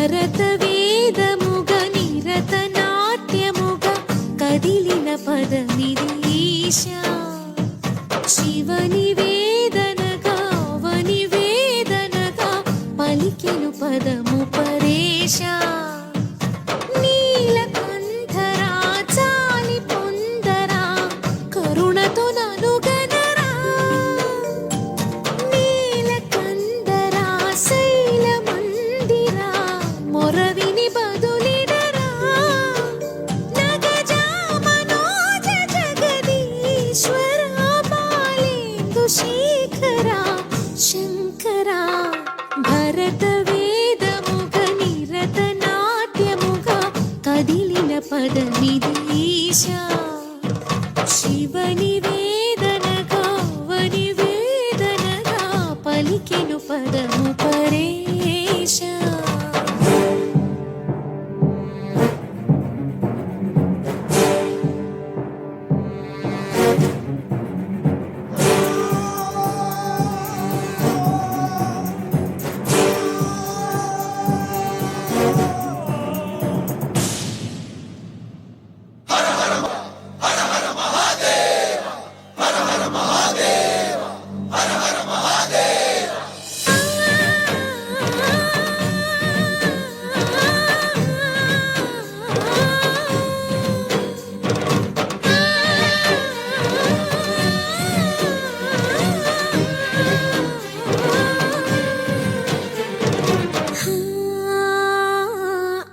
భరత వేదముగ నిరత నాట్యముగ కదిలిన పదమిది ఈశా శివని వేదనగా వని వేదనగా పలికెను పదము పరేశా నీలకంఠరా చాలి పొందరా కరుణతో నలుగనరా నీలకందరా శైల మందిరా మొరవిని బదులిడరా నగజా మనోజ జగదీశ్వరా బాలేందు శేఖరా శంకరా భరత వేదముగ నిరత నాట్యముగ కదిలిన పదమిది ఈశా శివని వేదనగా వని వేదనగా పలికెను పదము పరేశా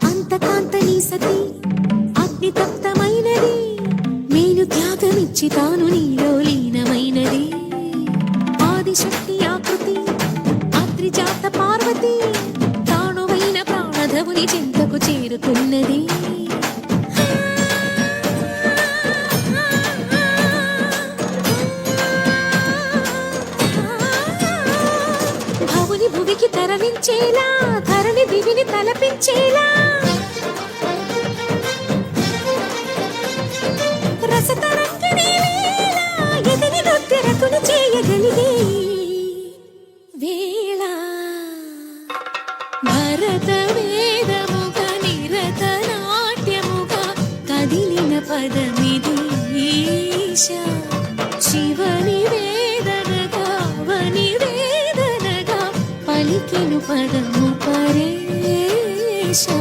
అంతకాంతని సతి అగ్నితప్తమైనది మేను త్యాగమిచ్చి తాను నీలో లీనమైనది ఆదిశక్తి ఆకృతి అద్రిజాత పార్వతి తానువైన ప్రాణధవుని చింతకు చేరుకున్నది భవుని భువికి తరలించేలా ధరణి దివిని తలపించేలా రసతరంగిణి లీలా ఎదిని నృత్యరతులు చేయగలిగే వేళ భరత వేదముగ నిరత నాట్యముగ కదిలిన పదమిది ఈశా శివని వేదనగా వని వేదనగా పలికెను పదము పరేశా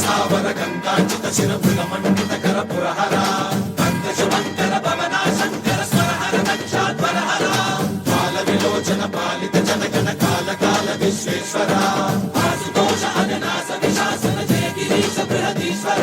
సావర గంగాచిత శిరపుల మండిత కర పురహర పంకజమంకర భవనా శంకర స్వరహర దక్షాధ్వరహర బాల విలోచన పాలిత జనగణ కాల కాల విశ్వేశ్వర ఆశుతోష అవినాశ విశాసన జయ గిరీశ బృహదీశ్వర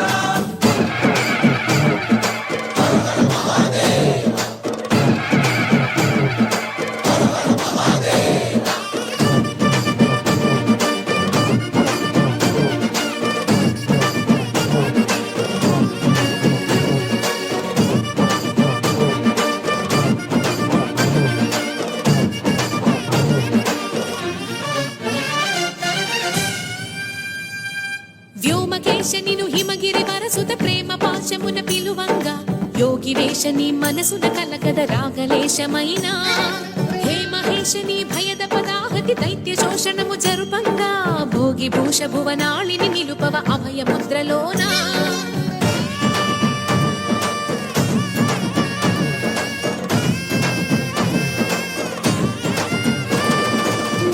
వ్యోమకేశ నిను హిమగిరి వరసుత ప్రేమ పాశమున పిలువంగా యోగి వేషని మనసున కలకద రాగలేశమైనా హే మహేశని భయద పదాహతి దైత్య శోషణము జరుపంగా భోగి భూష భువనాళిని నిలుపవ అభయ ముద్రలోనా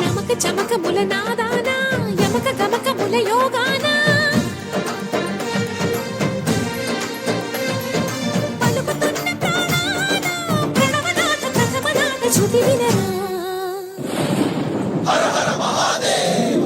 నమక చమకముల నాదానా యమక గమకముల యోగానా పలుకుతున్న ప్రాణాన ప్రణవనాథ ప్రథమనాథ శృతి వినరా హర హర మహాదేవ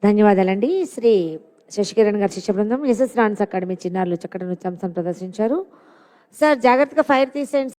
ధన్యవాదాలండి. శ్రీ శశికిరణ్ గారి శిష్య బృందం ఎస్ఎస్ డాన్స్ అకాడమీ చిన్నారులు చక్కటి నృత్యాంశం ప్రదర్శించారు. సార్ జాగ్రత్తగా ఫైర్ తీసేయండి.